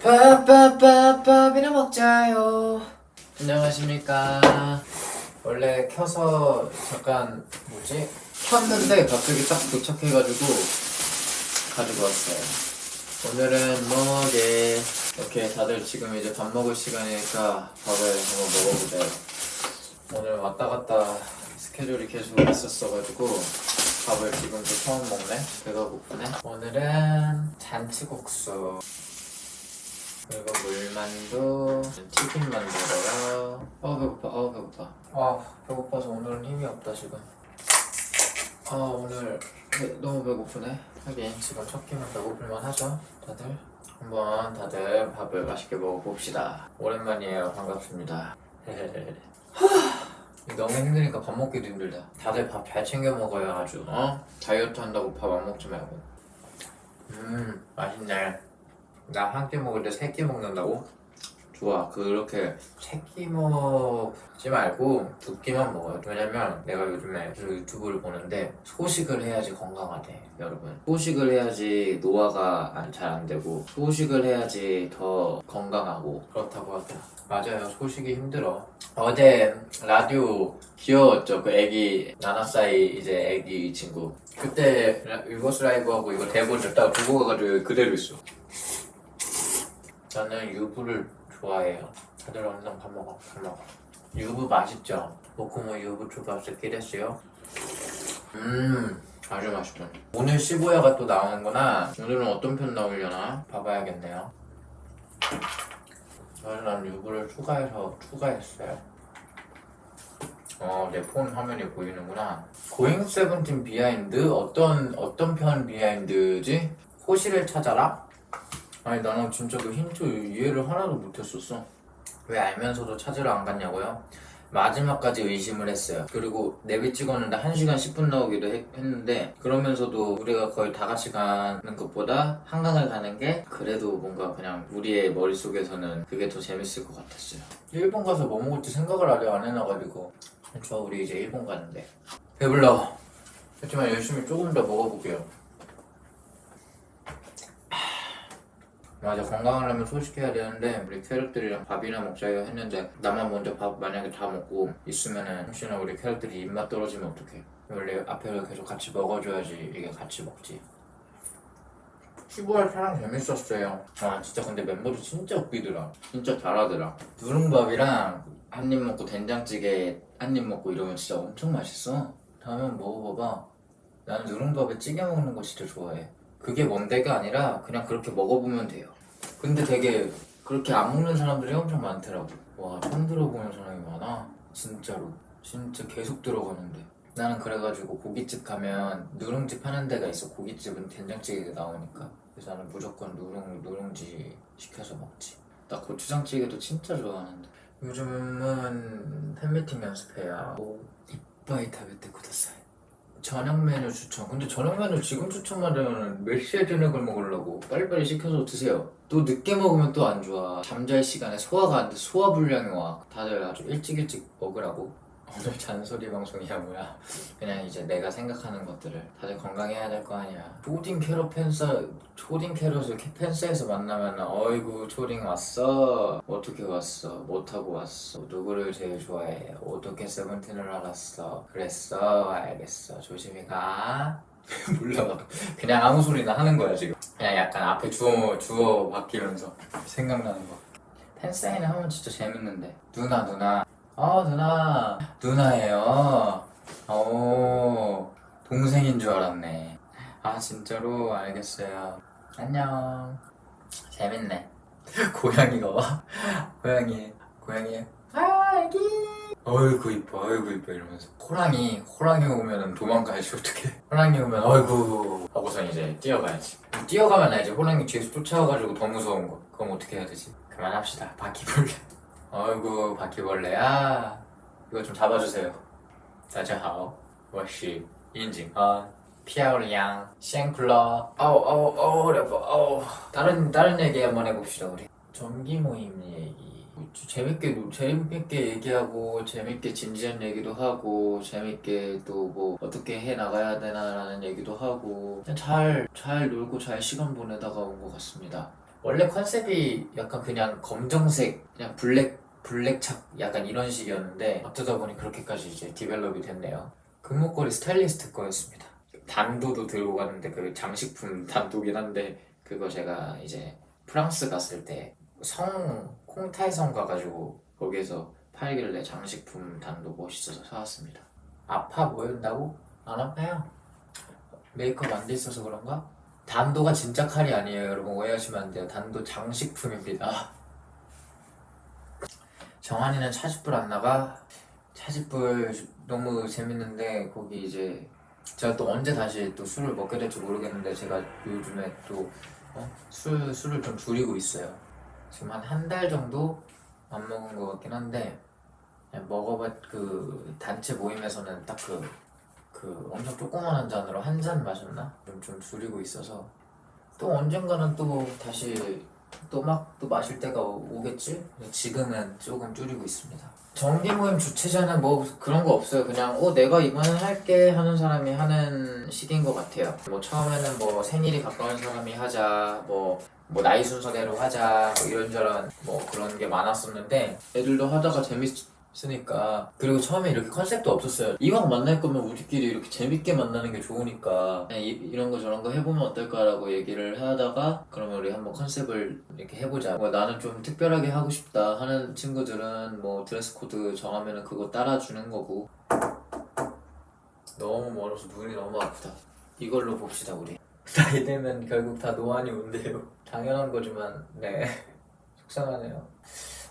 밥이나 먹자요. 안녕하십니까. 원래 켜서 잠깐 켰는데 갑자기 딱 도착해가지고 가지고 왔어요. 오늘은 뭐게 이렇게 다들 지금 이제 밥 먹을 시간이니까 밥을 한번 먹어보자요. 오늘 왔다 갔다 스케줄이 계속 있었어가지고 밥을 지금도 처음 먹네. 배가 고프네. 오늘은 잔치국수 그리고 물만두, 튀김 만두고요. 배고파. 배고파서 오늘은 힘이 없다 지금. 오늘 너무 배고프네. 하긴 지금 첫 끼면 배고플만 하죠 다들. 한번 다들 밥을 맛있게 먹어봅시다. 오랜만이에요. 반갑습니다. 너무 힘드니까 밥 먹기도 힘들다. 다들 밥 잘 챙겨 먹어요. 아주 다이어트 한다고 밥 안 먹지 말고. 맛있네. 나 한 끼 먹을 때 세 끼 먹는다고? 좋아. 그렇게 세 끼 먹지 말고 두 끼만 먹어요. 왜냐면 내가 요즘에 유튜브를 보는데 소식을 해야지 건강하대. 여러분, 소식을 해야지 노화가 잘 안 되고 소식을 해야지 더 건강하고 그렇다고 하더라. 맞아요. 소식이 힘들어. 어제 라디오 귀여웠죠? 그 애기 나나사이 이제 애기 친구. 그때 유버스 라이브하고 이거 대본 줬다가 두고 가가지고 그대로 있어. 저는 유부를 좋아해요. 다들 얼른 밥 먹어. 유부 맛있죠? 모코모 유부 초밥스 됐어요. 아주 맛있죠. 오늘 시부야가 또 나오는구나. 오늘은 어떤 편 나오려나? 봐봐야겠네요. 난 유부를 추가했어요. 내 폰 화면이 보이는구나. 고잉 세븐틴 비하인드? 어떤 편 비하인드지? 호시를 찾아라? 아니 나는 진짜 그 힌트 이해를 하나도 못했었어. 왜 알면서도 찾으러 안 갔냐고요? 마지막까지 의심을 했어요. 그리고 내비 찍었는데 1시간 10분 나오기도 했는데 그러면서도 우리가 거의 다 같이 가는 것보다 한강을 가는 게 그래도 뭔가 그냥 우리의 머릿속에서는 그게 더 재밌을 것 같았어요. 일본 가서 뭐 먹을지 생각을 아직 안 해놔가지고 우리 이제 일본 가는데 배불러. 하지만 열심히 조금 더 먹어볼게요. 맞아, 건강하려면 소식해야 되는데 우리 캐럿들이랑 밥이나 먹자고 했는데 나만 먼저 밥 만약에 다 먹고 있으면은 혹시나 우리 캐럿들이 입맛 떨어지면 어떡해. 원래 앞에 계속 같이 먹어줘야지 이게 같이 먹지. 15월 촬영 재밌었어요. 진짜 근데 멤버들 진짜 웃기더라. 진짜 잘하더라. 누룽밥이랑 한 입 먹고 된장찌개 한 입 먹고 이러면 진짜 엄청 맛있어. 다음에 한번 먹어봐봐. 나는 누룽밥에 찌개 먹는 거 진짜 좋아해. 그게 뭔데가 아니라 그냥 그렇게 먹어보면 돼요. 근데 되게 그렇게 안 먹는 사람들이 엄청 많더라고. 와, 처음 들어보는 사람이 많아. 진짜로. 진짜 계속 들어가는데. 나는 그래가지고 고깃집 가면 누룽집 하는 데가 있어. 고깃집은 된장찌개가 나오니까. 그래서 나는 무조건 누룽지 시켜서 먹지. 나 고추장찌개도 진짜 좋아하는데. 요즘은 팬미팅 연습해요. 이빠이 타베테 쿠다사이. 저녁 메뉴 추천. 근데 저녁 메뉴 지금 추천하려면 몇 시에 저녁을 먹으려고? 빨리빨리 시켜서 드세요. 또 늦게 먹으면 또 안 좋아. 잠잘 시간에 소화가 안 돼. 소화불량이 와. 다들 아주 일찍 먹으라고. 오늘 잔소리 방송이야 뭐야. 그냥 이제 내가 생각하는 것들을. 다들 건강해야 될 거 아니야. 초딩 캐럿을 팬사에서 만나면 어이구 초딩 왔어? 어떻게 왔어? 못하고 왔어? 누구를 제일 좋아해? 어떻게 세븐틴을 알았어? 그랬어? 알겠어. 조심히 가. 몰라. 그냥 아무 소리나 하는 거야 지금. 그냥 약간 앞에 주어 바뀌면서 생각나는 거. 팬사인회 하면 진짜 재밌는데. 누나 누나예요. 동생인 줄 알았네. 진짜로? 알겠어요. 안녕. 재밌네. 고양이가 와. 고양이 애기. 어이구 이뻐 이러면서 호랑이 오면은 도망가야지. 어떡해. 호랑이 오면 어이구 하고선 이제 뛰어가야지. 뛰어가면 나 이제 호랑이 뒤에서 쫓아와가지고 더 무서운 거. 그럼 어떻게 해야 되지? 그만합시다. 바퀴벌레. 어이구 바퀴벌레야. 이거 좀 잡아주세요. 大家好，我是殷景安。漂亮샹클러. 어려워. 다른 얘기 한번 해봅시다. 우리 정기 모임 얘기. 재밌게 얘기하고 재밌게 진지한 얘기도 하고 재밌게 또 뭐 어떻게 해 나가야 되나라는 얘기도 하고 그냥 잘 놀고 잘 시간 보내다가 온 것 같습니다. 원래 컨셉이 약간 그냥 검정색, 그냥 블랙착 약간 이런 식이었는데 어쩌다 보니 그렇게까지 이제 디벨롭이 됐네요. 금목걸이 스타일리스트 거였습니다. 단도도 들고 갔는데 그 장식품 단도긴 한데 그거 제가 이제 프랑스 갔을 때 콩탈성 가가지고 거기에서 팔길래 장식품 단도 멋있어서 사왔습니다. 아파 보인다고? 안 아파요. 메이크업 안 돼 있어서 그런가? 단도가 진짜 칼이 아니에요. 여러분 오해하시면 안 돼요. 단도 장식품입니다. 정한이는 차집불 안 나가? 차집불 너무 재밌는데 거기 이제 제가 또 언제 다시 또 술을 먹게 될지 모르겠는데 제가 요즘에 또 술을 좀 줄이고 있어요. 지금 한 달 정도 안 먹은 것 같긴 한데 그냥 그 단체 모임에서는 딱 그 엄청 조그만한 잔으로 한 잔 마셨나? 좀 줄이고 있어서 또 언젠가는 또 다시 또 마실 때가 오겠지? 지금은 조금 줄이고 있습니다. 정기 모임 주최자는 뭐 그런 거 없어요. 그냥 내가 이번엔 할게 하는 사람이 하는 식인 것 같아요. 뭐 처음에는 뭐 생일이 가까운 사람이 하자, 뭐 나이 순서대로 하자, 뭐 이런저런 뭐 그런 게 많았었는데 애들도 하다가 재밌으니까. 그리고 처음에 이렇게 컨셉도 없었어요. 이왕 만날 거면 우리끼리 이렇게 재밌게 만나는 게 좋으니까 그냥 이런 거 저런 거 해보면 어떨까라고 얘기를 하다가 그러면 우리 한번 컨셉을 이렇게 해보자. 뭐 나는 좀 특별하게 하고 싶다 하는 친구들은 뭐 드레스 코드 정하면은 그거 따라주는 거고. 너무 멀어서 눈이 너무 아프다. 이걸로 봅시다 우리. 나이 되면 결국 다 노안이 온대요. 당연한 거지만 네 속상하네요.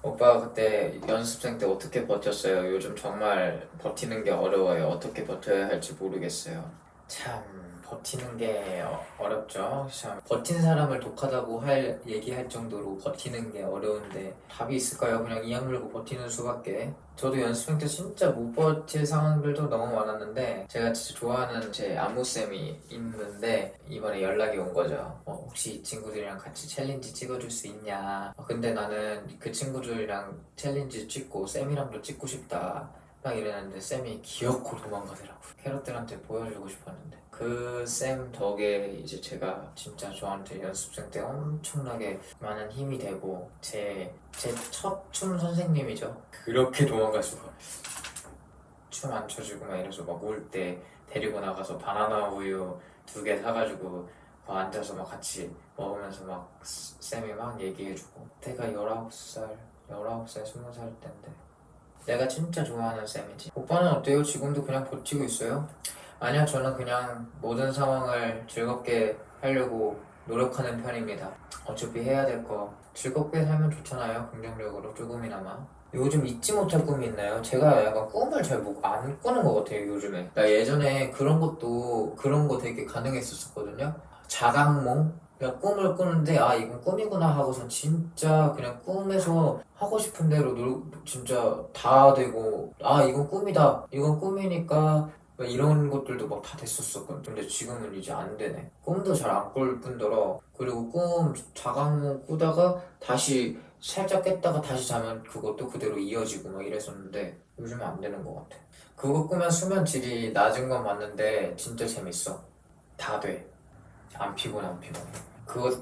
오빠가 그때 연습생 때 어떻게 버텼어요? 요즘 정말 버티는 게 어려워요. 어떻게 버텨야 할지 모르겠어요. 참 버티는 게 어렵죠. 참 버틴 사람을 독하다고 얘기할 정도로 버티는 게 어려운데 답이 있을까요? 그냥 이악 물고 버티는 수밖에. 저도 연습생 때 진짜 못 버틸 상황들도 너무 많았는데 제가 진짜 좋아하는 제 안무쌤이 있는데 이번에 연락이 온 거죠. 혹시 이 친구들이랑 같이 챌린지 찍어줄 수 있냐. 근데 나는 그 친구들이랑 챌린지 찍고 쌤이랑도 찍고 싶다 딱 이랬는데 쌤이 기어코 도망가더라고. 캐럿들한테 보여주고 싶었는데 그 쌤 덕에 이제 제가 진짜 저한테 연습생 때 엄청나게 많은 힘이 되고 제 첫 춤 선생님이죠. 그렇게 도망갈 수가. 춤 안 춰주고 막 이래서 막 울 때 데리고 나가서 바나나 우유 2개 사가지고 막 앉아서 막 같이 먹으면서 막 쌤이 막 얘기해주고. 그때가 19살 20살 때인데 내가 진짜 좋아하는 쌤이지. 오빠는 어때요? 지금도 그냥 버티고 있어요? 아니요, 저는 그냥 모든 상황을 즐겁게 하려고 노력하는 편입니다. 어차피 해야 될 거 즐겁게 살면 좋잖아요. 긍정적으로 조금이나마. 요즘 잊지 못할 꿈이 있나요? 제가 약간 꿈을 잘 안 꾸는 것 같아요, 요즘에. 나 예전에 그런 거 되게 가능했었거든요. 자각몽? 그냥 꿈을 꾸는데 이건 꿈이구나 하고선 진짜 그냥 꿈에서 하고 싶은 대로 진짜 다 되고 이건 꿈이다, 이건 꿈이니까 이런 것들도 막 다 됐었거든. 근데 지금은 이제 안 되네. 꿈도 잘 안 꿀 뿐더러 그리고 자각몽 꾸다가 다시 살짝 깼다가 다시 자면 그것도 그대로 이어지고 막 이랬었는데 요즘은 안 되는 것 같아. 그거 꾸면 수면 질이 낮은 건 맞는데 진짜 재밌어. 다 돼. 안 피곤해.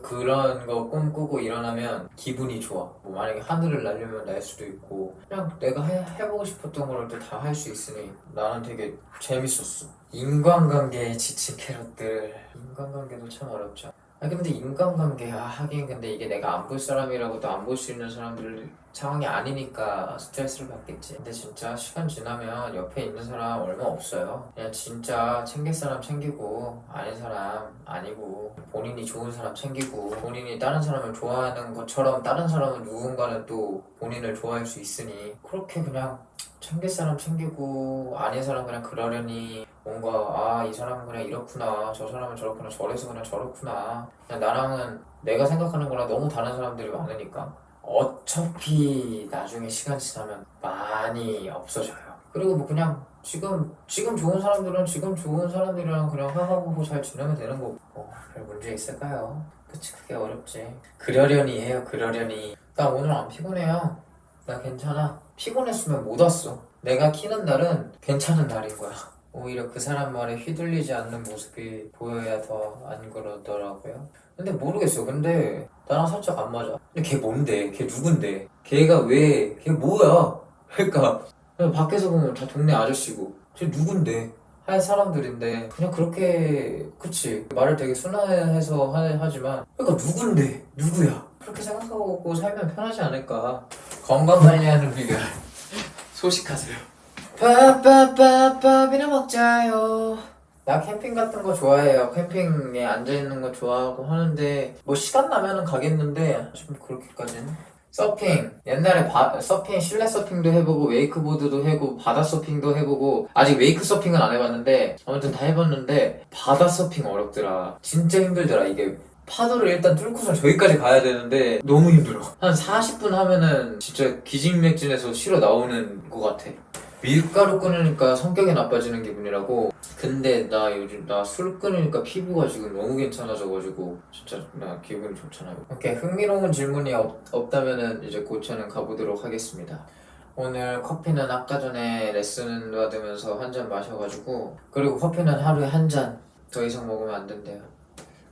그런 거 꿈꾸고 일어나면 기분이 좋아. 뭐 만약에 하늘을 날려면 날 수도 있고 그냥 내가 해보고 싶었던 걸 다 할 수 있으니 나는 되게 재밌었어. 인간관계에 지친 캐럿들. 인간관계도 참 어렵죠. 근데 인간관계 하긴 근데 이게 내가 안 볼 사람이라고도 안 볼 수 있는 사람들 상황이 아니니까 스트레스를 받겠지. 근데 진짜 시간 지나면 옆에 있는 사람 얼마 없어요. 그냥 진짜 챙길 사람 챙기고 아닌 사람 아니고 본인이 좋은 사람 챙기고 본인이 다른 사람을 좋아하는 것처럼 다른 사람은 누군가는 또 본인을 좋아할 수 있으니 그렇게 그냥 챙길 사람 챙기고 아닌 사람 그냥 그러려니 뭔가 이 사람은 그냥 이렇구나, 저 사람은 저렇구나, 저래서 그냥 저렇구나. 그냥 나랑은 내가 생각하는 거랑 너무 다른 사람들이 많으니까 어차피 나중에 시간 지나면 많이 없어져요. 그리고 뭐 그냥 지금 좋은 사람들은 지금 좋은 사람들이랑 그냥 화합하고 잘 지내면 되는 거고 별 문제 있을까요? 그치, 그게 어렵지. 그러려니 해요. 그러려니. 나 오늘 안 피곤해요. 나 괜찮아. 피곤했으면 못 왔어. 내가 키는 날은 괜찮은 날인 거야. 오히려 그 사람 말에 휘둘리지 않는 모습이 보여야 더 안 그러더라고요. 근데 모르겠어. 근데 나랑 살짝 안 맞아. 근데 걔 뭔데? 걔 누군데? 걔가 왜? 걔 뭐야? 그러니까 그냥 밖에서 보면 다 동네 아저씨고 쟤 누군데? 할 사람들인데 그냥 그렇게 그치 말을 되게 순화해서 하지만 그러니까 누군데? 누구야? 그렇게 생각하고 살면 편하지 않을까. 건강관리하는 비결 소식하세요. 밥이나 먹자요. 나 캠핑 같은 거 좋아해요. 캠핑에 앉아있는 거 좋아하고 하는데 뭐 시간 나면은 가겠는데 좀 그렇게까지는. 서핑 옛날에 서핑 실내 서핑도 해보고 웨이크보드도 해보고 바다 서핑도 해보고 아직 웨이크 서핑은 안 해봤는데 아무튼 다 해봤는데 바다 서핑 어렵더라. 진짜 힘들더라. 이게 파도를 일단 뚫고서 저기까지 가야 되는데 너무 힘들어. 한 40분 하면은 진짜 기진맥진해서 쉬러 나오는 것 같아. 밀가루 끊으니까 성격이 나빠지는 기분이라고. 근데 나 요즘 나 술 끊으니까 피부가 지금 너무 괜찮아져가지고 진짜 나 기분이 좋잖아요. 오케이, 흥미로운 질문이 없다면은 이제 고차는 가보도록 하겠습니다. 오늘 커피는 아까 전에 레슨 받으면서 한 잔 마셔가지고, 그리고 커피는 하루에 한 잔 더 이상 먹으면 안 된대요.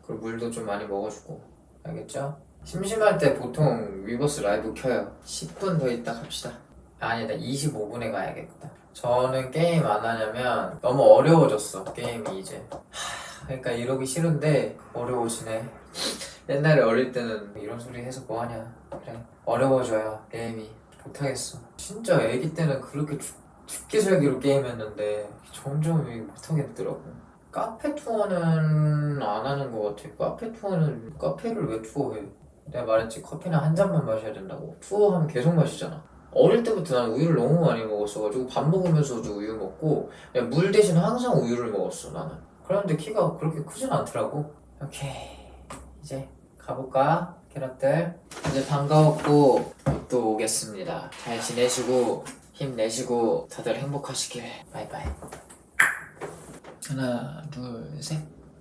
그리고 물도 좀 많이 먹어주고, 알겠죠? 심심할 때 보통 위버스 라이브 켜요. 10분 더 있다 갑시다. 아니다, 25분에 가야겠다. 저는 게임 안 하냐면 너무 어려워졌어, 게임이 이제. 그러니까 이러기 싫은데 어려워지네. 옛날에 어릴 때는 이런 소리 해서 뭐하냐. 그래, 어려워져요 게임이. 못하겠어. 진짜 애기 때는 그렇게 죽기 살기로 게임했는데 점점 못하겠더라고. 카페 투어는 안 하는 것 같아. 카페 투어는 카페를 왜 투어해? 내가 말했지, 커피는 한 잔만 마셔야 된다고. 투어하면 계속 마시잖아. 어릴 때부터 난 우유를 너무 많이 먹었어가지고 밥 먹으면서도 우유 먹고 그냥 물 대신 항상 우유를 먹었어 나는. 그런데 키가 그렇게 크진 않더라고. 오케이, 이제 가볼까? 캐럿들 이제 반가웠고 또 오겠습니다. 잘 지내시고 힘내시고 다들 행복하시길. 바이바이. 하나 둘 셋.